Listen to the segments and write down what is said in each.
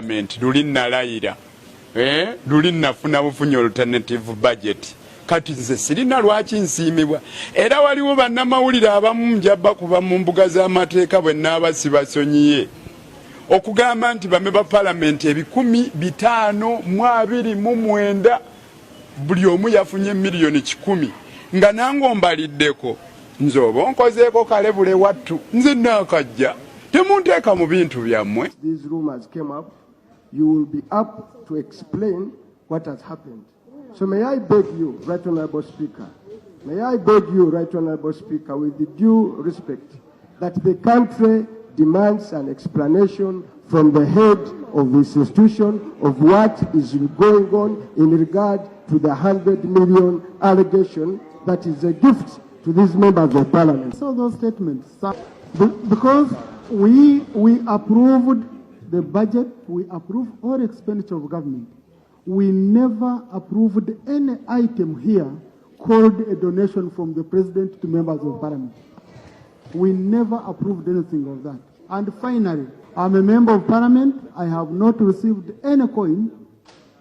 parliament luli nalayira luli nafuna bufunyi alternative budget kati nze sirina lwaki nsiimibwa era waliwo bannamawulire abamu njaba kuba mu mbuga z'amateeka bwe naabasibasonyiye okugamba nti bame ba parliament 529 buli omu yafunye miliyoni 100 nga nange ombaliddeko nze oba onkozeeko kalebule wattu nze naakajja temunteeka mu bintu byammwe. These rumors came up, you will be up to explain what has happened. So may I beg you, Right Honorable Speaker, may I beg you, Right Honorable Speaker, with the due respect, that the country demands an explanation from the head of this institution of what is going on in regard to the 100 million allegation that is a gift to these members of parliament. So those statements, because we approved the budget, we approved all expenditure of government. We never approved any item here called a donation from the president to members of parliament. We never approved anything of that. And finally, I'm a member of parliament. I have not received any coin.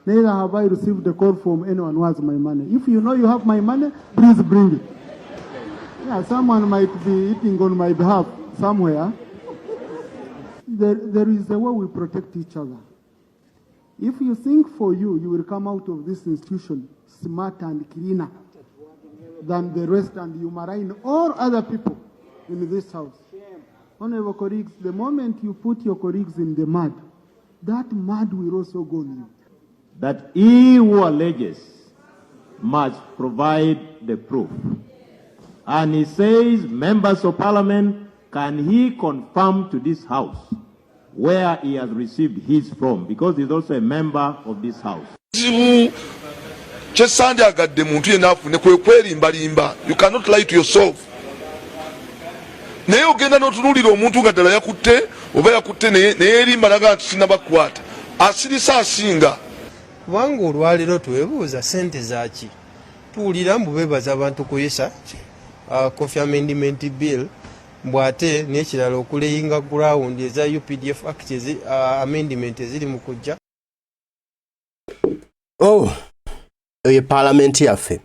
Neither have I received a call from anyone who has my money. If you know you have my money, please bring it. Yeah, someone might be eating on my behalf somewhere. There is a way we protect each other. If you think for you, you will come out of this institution smarter and cleaner than the rest, and you marine all other people in this house. Honorable colleagues, the moment you put your colleagues in the mud, that mud will also go on you. That he who alleges must provide the proof. And he says, members of parliament, can he confirm to this house where he has received his from? Because he's also a member of this house. You cannot lie to yourself. Naye ogenda n'otunuulira omuntu nga ddala yakutte oba yakutte neyeerimba naga nti sinnabakwata asirisa asinga. Kubanga olwaleero twebuuza ssente zaaki tuwulira mbu beebaza abantu kuyisa Coffee Amendment Bill mbwate n'ekirala okuleyinga ground eza UPDF Act amendment eziri mu kujja. Eyo palamenti yaffe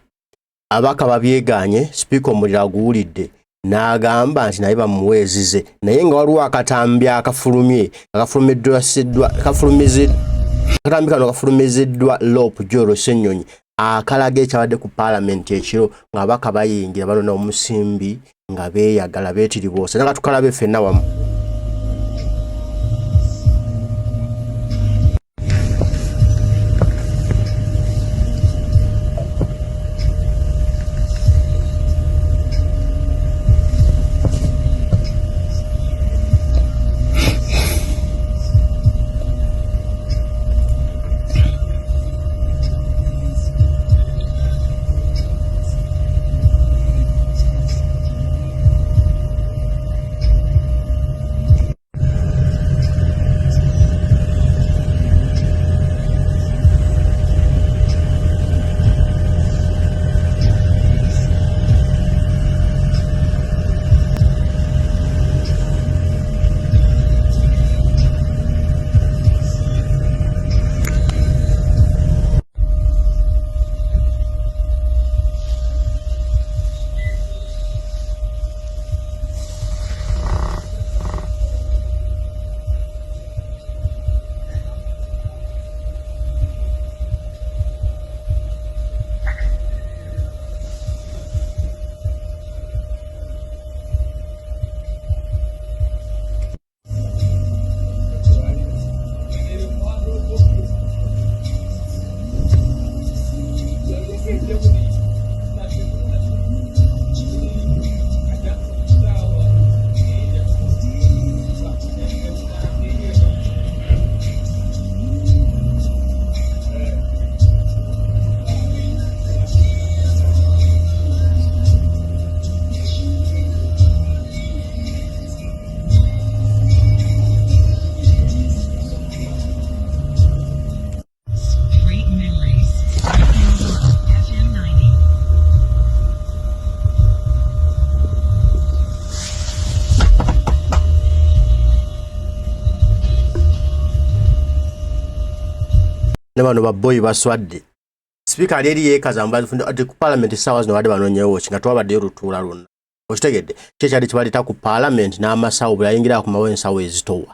abaka babyeganye Speaker omulira aguwulidde n'agamba nti naye bamuweezize naye nga waliwo akatambi akafulumye akatambi kano kafulumiziddwa Lopu Joro Ssenyonyi akalaga ekyabadde ku palamenti ekiro ng'abaka bayingira balona omusimbi nga beeyagala beetiriboose nga tukalabe ffenna wamu. ne bano ba Buli Baswade speaker ali yekaza mbazifunde ati ku parliament sawa zino bade banonyewo kinga twabadde rutuula lonna okitegedde kyali kibalita ku parliament n'amasawo bwe yayingira ku mawe ensawo ezitowa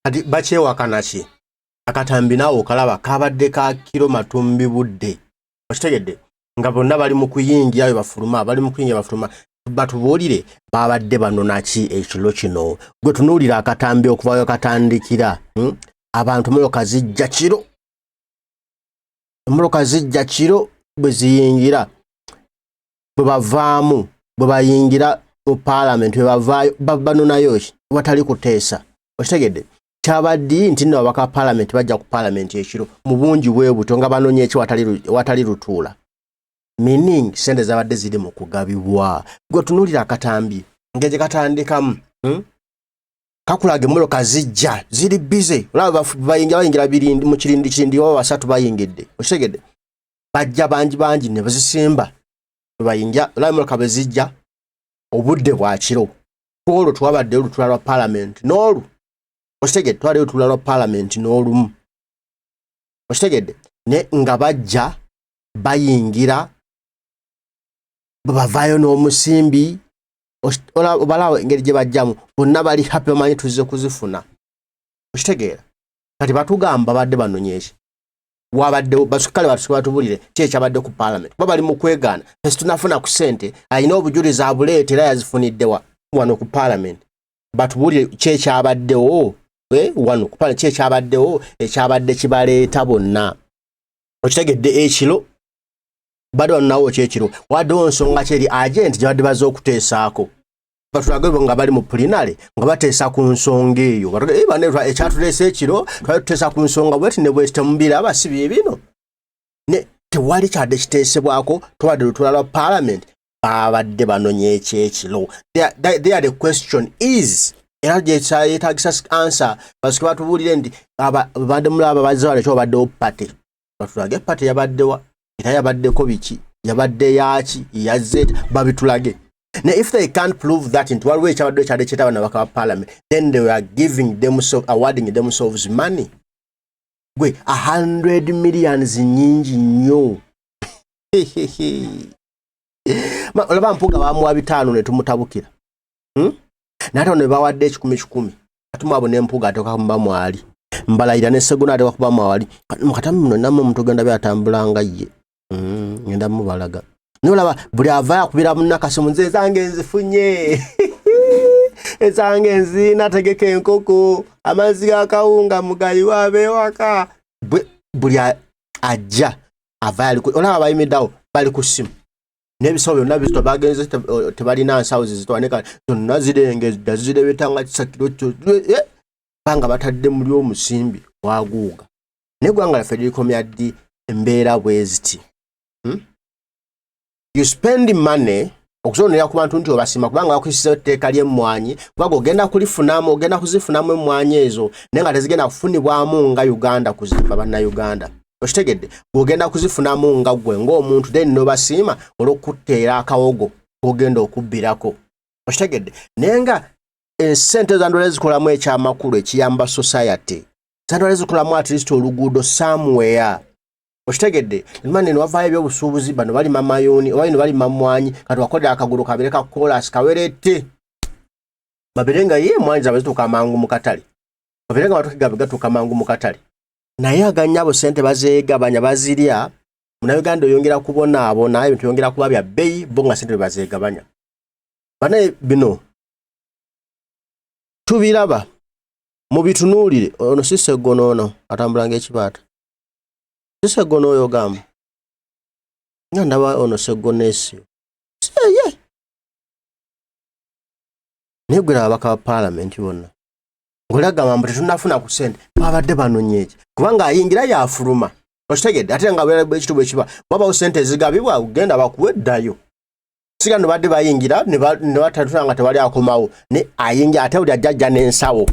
ati bakyewakana ki akatambi naawe okalaba kabadde ka kiro matumbi budde okitegedde nga bonna bali mu kuyingira bwe bafuluma bali mu kuyingira bafuluma batubuulire babadde banona ki ekiro kino gwe tunuulira akatambi okuvayo katandikira abantu moloka zijja kiro bwe ziyingira bwe bavaamu bwe bayingira mu parliament bwe bavaayo banonayo ki watali kuteesa okitegedde kyabaddi nti nno abaka parliament bajja ku parliament ekiro mu bungi bwebuto nga banonye eki watali rutuula meaning sente zabadde ziri mu kugabibwa gwe tunuulira akatambi ng'egye katandikamu kakulage moloka zijja ziri busy olaba bayingira birindi mu kirindi waba basatu bayingidde okitegedde bajja bangi ne bazisimba bayingira olaba moloka bwe zijja obudde bwa kiro olwo twabadde olutuula lwa parliament n'olu okitegedde twali olutuula lwa parliament n'olumu okitegedde ne nga bajja bayingira bavaayo n'omusimbi obalawo engeri gye bajjamu bonna bali happy bamanyi tuzze kuzifuna okitegeera kati batugamba badde banonyeeki wabadde basukale batubulire ki ekyabadde ku parliament kuba bali mu kwegaana fesi tunafuna ku ssente alina obujulizi abuleeta era yazifunidde wano ku parliament batubulire ki ekyabaddewo wano ku parliament ki ekyabadde kibaleeta bonna okitegedde ekiro badde banonawo kyekiro waddewo nsonga kyeri agent gye badde baza okuteesaako batulage nga bali mu pulinale nga bateesa ku nsonga eyo ekyatuleesa ekiro twali tuteesa ku nsonga bweti ne bweti temubiraba si bye bino ne tewali kyadde kiteesebwako twadde lutuula lwa parliament babadde banonye ekyekiro there the question is era gyetaagisa answer basike batubuulire nti babadde mulaba bazze wano ekyo babaddewo pate batulage pate yabaddewa era yabaddeko biki yabadde yaaki yazze babitulage now if they can't prove that into waliwo ekyabadde kyadde kyetabana baka parliament then they were awarding themselves money gwe 100 millions nyingi nnyo olaba mpuga bamuwa 5 ne tumutabukira nate ono bawadde 10 atuma abo n'empuga atoka mubamwali mbalayira ne seguna ate wakuba mwali mukatamu muno namwe mutugenda byatambulanga ye ngenda mubalaga nolaba buli avaya kubira munakasi munze zange nzifunye Esange nzina tegeka enkoko amazzi g'akawunga mugayi w'abewaka buli ajja avaali olaba abayimiddewo bali ku ssimu n'ebisawo byonna bizito bagenze tebalina nsawo zizitwaneka zonna zirengedda zirebetanga kisakiro banga batadde muli omusimbi waguuga n'eggwanga lyaffe lirikomya ddi embeera bwe ziti you spend money okusoonera ku bantu nti obasima kubanga bakwisiza etteeka ly'emmwanyi kubanga ogenda kulifunamu ogenda kuzifunamu emmwanyi ezo naye nga tezigenda kufunibwamu nga Uganda kuzimba bannayuganda okitegedde bw'ogenda kuzifunamu nga ggwe ng'omuntu then n'obasiima olw'okutteera akawogo k'ogenda okubbirako okitegedde naye nga ensente zandwala zikolamu ekyamakulu ekiyamba society zandwala zikolamu at least oluguudo somewhere okitegedde mane nwavaayo ebyobusuubuzi bano balima mayuuni oba bino balima mmwanyi kati wakolera akagulu kabere ka kolas kawerette baberenga ye emmwanyi zaabwe zituuka mangu mu katale baberenga matoke gaabwe gatuuka mangu mu katale naye aganyabo sente bazeegabanya bazirya munnayuganda oyongera kubonaabona ebintu byongera kuba bya bbeeyi bo nga sente bebazeegabanya banaye bino tubiraba mu bitunuulire ono Sissegono ono atambulanga ekibaata Sissegono oyo gamba nga ndaba ono Ssegonesio seye naye gwera ababaka ba paalamenti bonna ng'olagamba mbu tetunnafuna ku ssente babadde banonyeeki kubanga ayingira yafuluma okitegedde ate nga ekitubu bwe kiba wabawo ssente ezigabibwa ogenda bakuweddayo sigano badde bayingira ne batatula nga tewali akomawo ne ayingira ate buli ajjajja n'ensawo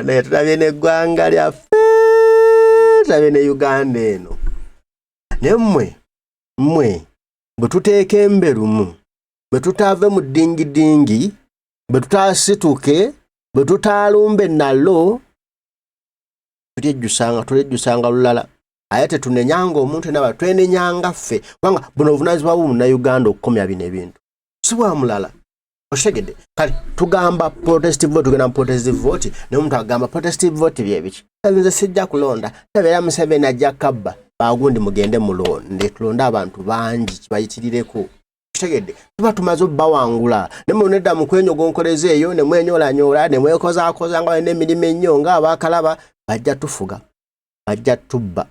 naye tulabye n'eggwanga lyaffe tulabye ne Uganda eno naye mmwe bwe tuteeka emberumu bwe tutaave mu ddingidingi bwe tutaasituke bwe tutaalumbe nalo tulejjusanga lulala aye tetunenyanga omuntu naba twenenyanga ffe kubanga buno obuvunaanyizibwa bwo munnayuganda okukomya bino ebintu si bwa mulala okitegedde kale tugamba protestive vote tugenda mu protestive vote naye omuntu agamba protestive vote byebiki nze sijja kulonda tabeera Museveni ajja kabba bagundi mugende mulonde tulonde abantu bangi kibayitirireko kitegedde tuba tumaze obbawangula ne munedda mu kwenyogonkoleza eyo ne mwenyolanyola ne mwekozaakoza nga balina emirimu ennyo nga abaakalaba bajja tufuga bajja tubba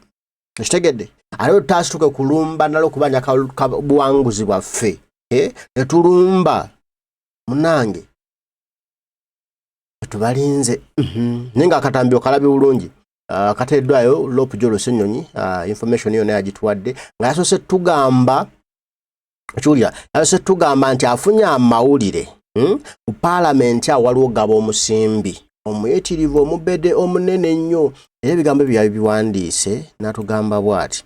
kitegedde ate tutaasituke kulumba nalo okubanya buwanguzi bwaffe ne tulumba munange tubalinze naye nga akatambi okalabye bulungi kateeddwayo Lopu Jolo Ssenyonyi information yonna yagituwadde nga yasoose tugamba Julia yasoose tugamba nti afunye amawulire ku paalamenti awo waliwo gaba omusimbi omuyitirivu omubede omunene ennyo era ebigambo byali biwandiise n'atugamba bw'ati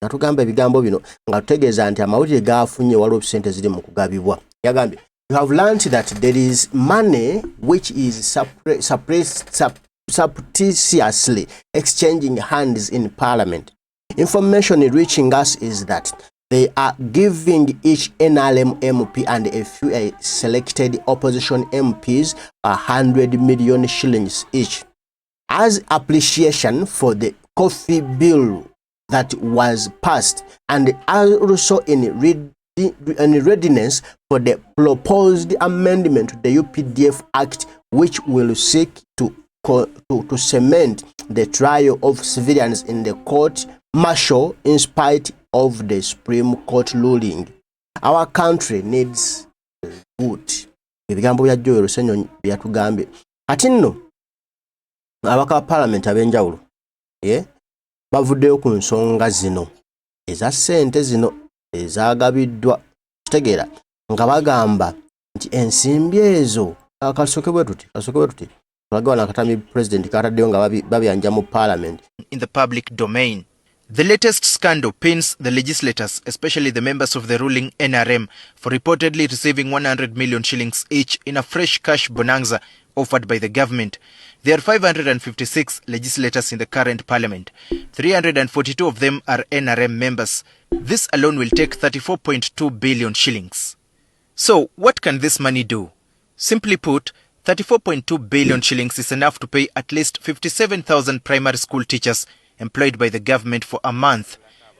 n'atugamba ebigambo bino nga tutegeeza nti amawulire gaafunye waliwo ssente ziri mu kugabibwa yagambye you have learned that there is money which is surreptitiously exchanging hands in parliament. Information reaching us is that they are giving each NRM MP and a few selected opposition MPs 100 million shillings each as appreciation for the coffee bill that was passed and also in readiness for the proposed amendment to the UPDF Act, which will seek to cement the trial of civilians in the court martial in spite of the Supreme Court ruling. Our country needs good. Ebigambo bya Joel Ssenyonyi byatugambye. Kati nno abaka parliament ab'enjawulo bavuddeyo ku nsonga zino eza ssente zino ezagabiddwa kitegeera nga bagamba nti ensimbi ezo kasoke bwe tuti tulagawa n'akatambi president kataddeyo nga babiyanja mu parliament. In the public domain. The latest scandal pins the legislators, especially the members of the ruling NRM, for reportedly receiving 100 million shillings each in a fresh cash bonanza offered by the government. There are 556 legislators in the current parliament. 342 of them are NRM members. This alone will take 34.2 billion shillings. So, what can this money do? Simply put, 34.2 billion shillings is enough to pay at least 57,000 primary school teachers employed by the government for a month.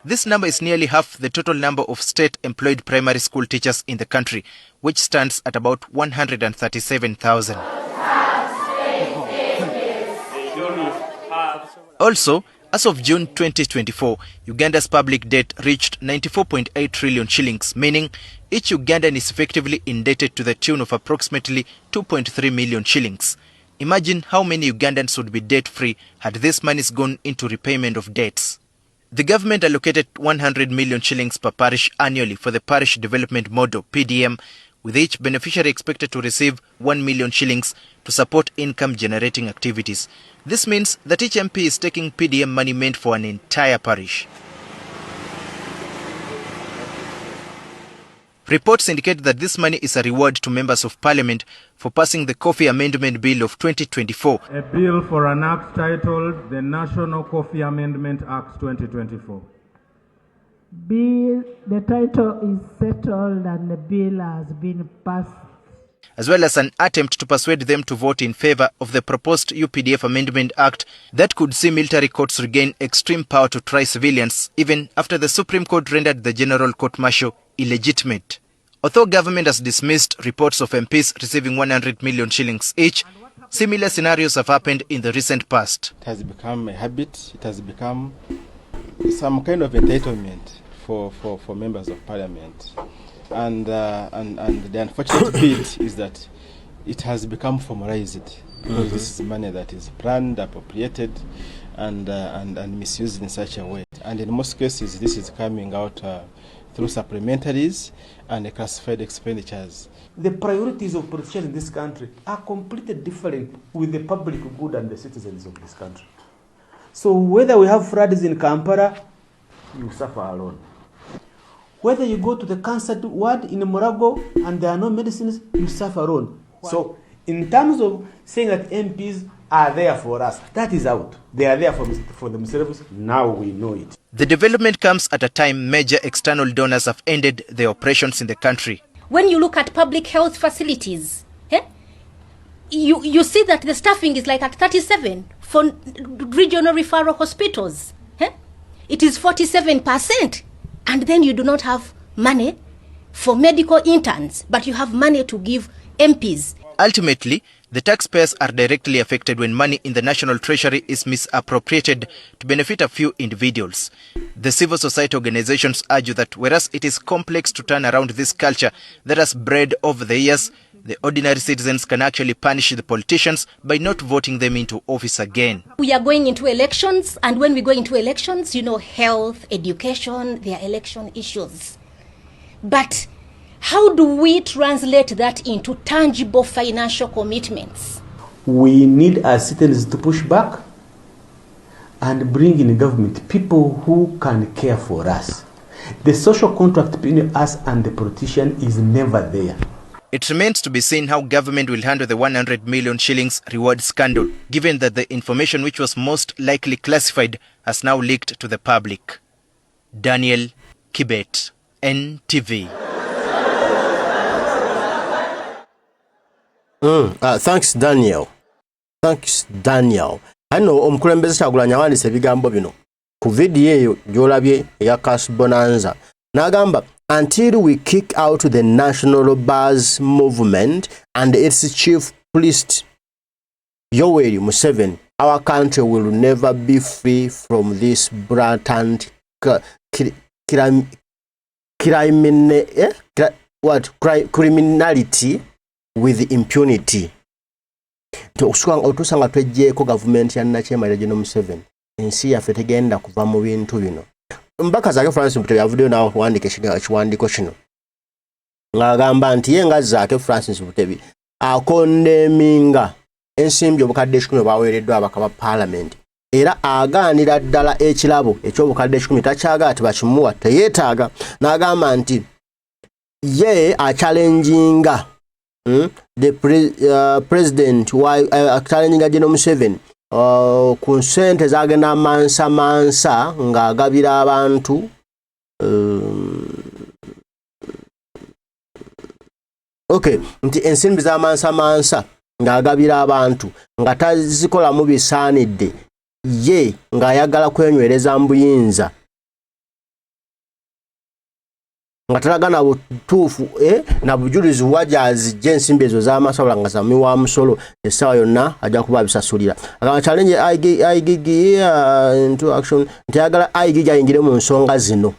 This number is nearly half the total number of state-employed primary school teachers in the country, which stands at about 137,000. Also, as of June 2024, Uganda's public debt reached 94.8 trillion shillings, meaning each Ugandan is effectively indebted to the tune of approximately 2.3 million shillings. Imagine how many Ugandans would be debt-free had this money gone into repayment of debts. The government allocated 100 million shillings per parish annually for the Parish Development Model, PDM, with each beneficiary expected to receive 1 million shillings to support income-generating activities. This means that each MP is taking PDM money meant for an entire parish. Reports indicate that this money is a reward to members of parliament for passing the Coffee Amendment Bill of 2024. A bill for an act titled the National Coffee Amendment Act 2024. The title is settled and the bill has been passed. As well as an attempt to persuade them to vote in favor of the proposed UPDF Amendment Act that could see military courts regain extreme power to try civilians, even after the Supreme Court rendered the General Court-Martial illegitimate. Although government has dismissed reports of MPs receiving 100 million shillings each, similar scenarios have happened in the recent past. It has become a habit, it has become some kind of entitlement for members of parliament. And the unfortunate bit is that it has become formalized. Because this is money that is planned, appropriated, and misused in such a way. And in most cases, this is coming out through supplementaries and classified expenditures. The priorities of politicians in this country are completely different with the public good and the citizens of this country. So whether we have floods in Kampala, you suffer alone. Whether you go to the cancer ward in Morago and there are no medicines, you suffer alone. So in terms of saying that MPs are there for us, that is out. They are there for themselves. Now we know it. The development comes at a time major external donors have ended their operations in the country. When you look at public health facilities, you see that the staffing is like at 37 for regional referral hospitals. It is 47%. And then you do not have money for medical interns, but you have money to give MPs. Ultimately, the taxpayers are directly affected when money in the national treasury is misappropriated to benefit a few individuals. The civil society organizations argue that whereas it is complex to turn around this culture that has bred over the years, the ordinary citizens can actually punish the politicians by not voting them into office again. We are going into elections, and when we go into elections, health, education, they are election issues. But how do we translate that into tangible financial commitments? We need as citizens to push back and bring in government people who can care for us. The social contract between us and the politician is never there. It remains to be seen how government will handle the 100 million shillings reward scandal, given that the information which was most likely classified has now leaked to the public. Daniel Kibet, NTV. Thanks, Daniel. Hano omukulembeze Kyagulanyi awandiise ebigambo bino ku vidiyo eyo gy'olabye eya Cash Bonanza n'agamba, until we kick out the national buzz movement and its chief priest Yoweri Museveni, our country will never be free from this blatant criminality with impunity. Otusanga twejjeeko gavumenti ya Nakyema General Museveni, ensi yaffe tegenda kuva mu bintu bino. Mbaka zake Francis Mutebi yavuddeyo nawe okuwandika ekiwandiiko kino ng'agamba nti ye nga zake Francis Mutebi akondeminga ensimbi obukadde 10 bwaweereddwa abaka ba Parliament, era agaanira ddala ekirabo eky'obukadde 10 takyaga ati bakimuwa teyeetaaga, n'agamba nti ye achallenginga the president achallenginga General Museveni ku ssente zagenda mansa ng'agabira abantu nti ensimbi za mansa ng'agabira abantu nga tazikolamu bisaanidde, ye ng'ayagala kwenywereza mbuyinza nga talagana butuufu na bujulizi wajazi jensimbi ezo z'amasobola nga zamiwa musolo essaawa yonna ajja kuba abisasulira. Agamba challenge IGG into action nti ayagala IGG ayingire mu nsonga zino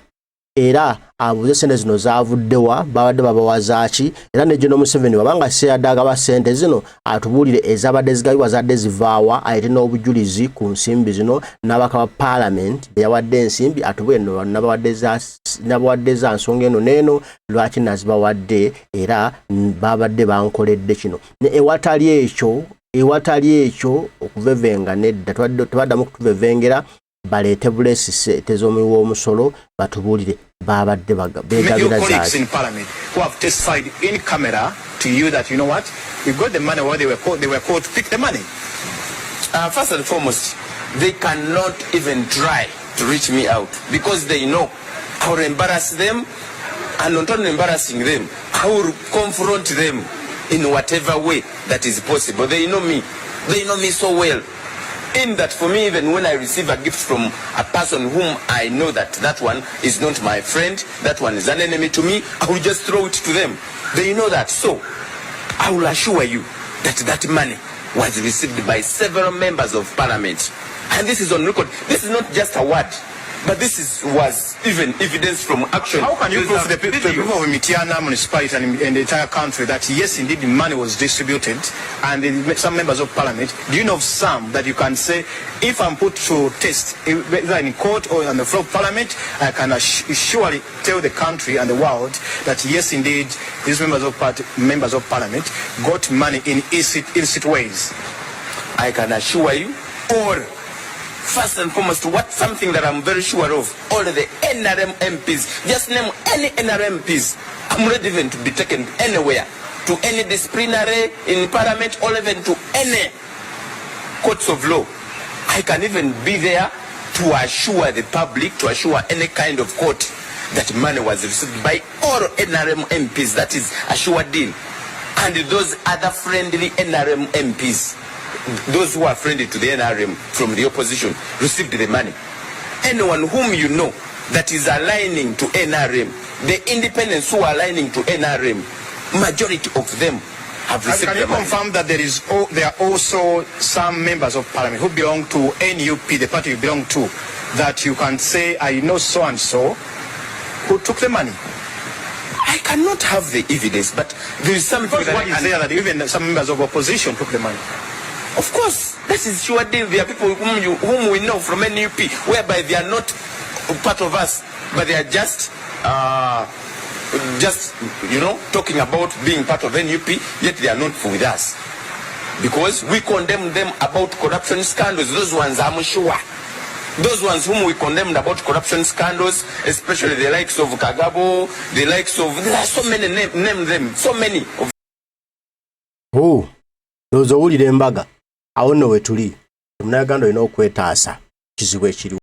era abuze sente zino zavuddewa babadde babawazaaki era ne General Museveni wabanga seyadagaba sente zino atubuulire ezabadde zigabibwa zadde zivaawa ayite n'obujulizi ku nsimbi zino n'abaka ba parliament beyawadde ensimbi atubuulire nabawadde za nsonga eno n'eno lwaki nazibawadde era babadde bankoledde kino ne ewatali ekyo okuvevenga nedda tebaddamu kutuvevengera balete bulesi tezomiwa omusolo batubulire babadde begabira zaaki. In parliament who have testified in camera to you that you know what, we got the money where they were called to pick the money. First and foremost, they cannot even try to reach me out because they know I will embarrass them, and not only embarrassing them, I will confront them in whatever way that is possible. They know me so well. In that for me, even when I receive a gift from a person whom I know that one is not my friend, that one is an enemy to me, I will just throw it to them. They know that. So I will assure you that that money was received by several members of parliament. And this is on record. This is not just a word, but this was even evidence from action. How can you prove the people of Mitiana municipality and the entire country that yes, indeed, the money was distributed and some members of parliament? Do you know of some that you can say, if I'm put to test, either in court or on the floor of parliament, I can surely tell the country and the world that yes, indeed, these members of parliament got money in illicit ways? I can assure you, or first and foremost, something that I'm very sure of, all the NRM MPs, just name any NRM MPs, I'm ready even to be taken anywhere, to any disciplinary in parliament, or even to any courts of law. I can even be there to assure the public, to assure any kind of court that money was received by all NRM MPs. That is a sure deal. And those other friendly NRM MPs, those who are friendly to the NRM from the opposition, received the money. Anyone whom you know that is aligning to NRM, the independents who are aligning to NRM, majority of them have received the money. Can you confirm that there are also some members of parliament who belong to NUP, the party you belong to, that you can say, I know so and so, who took the money? I cannot have the evidence, but there is something that is there that even some members of opposition took the money. Of course, this is sure deal. There are people whom we know from NUP, whereby they are not part of us, but they are just talking about being part of NUP, yet they are not with us. Because we condemn them about corruption scandals. Those ones, I'm sure. Those ones whom we condemned about corruption scandals, especially the likes of Kagabo, the likes of, there are so many, name them, so many. Oh, those are all the embaga. Awo nno we tuli. Munnayuganda olina okwetaasa kizibu ekiriwo.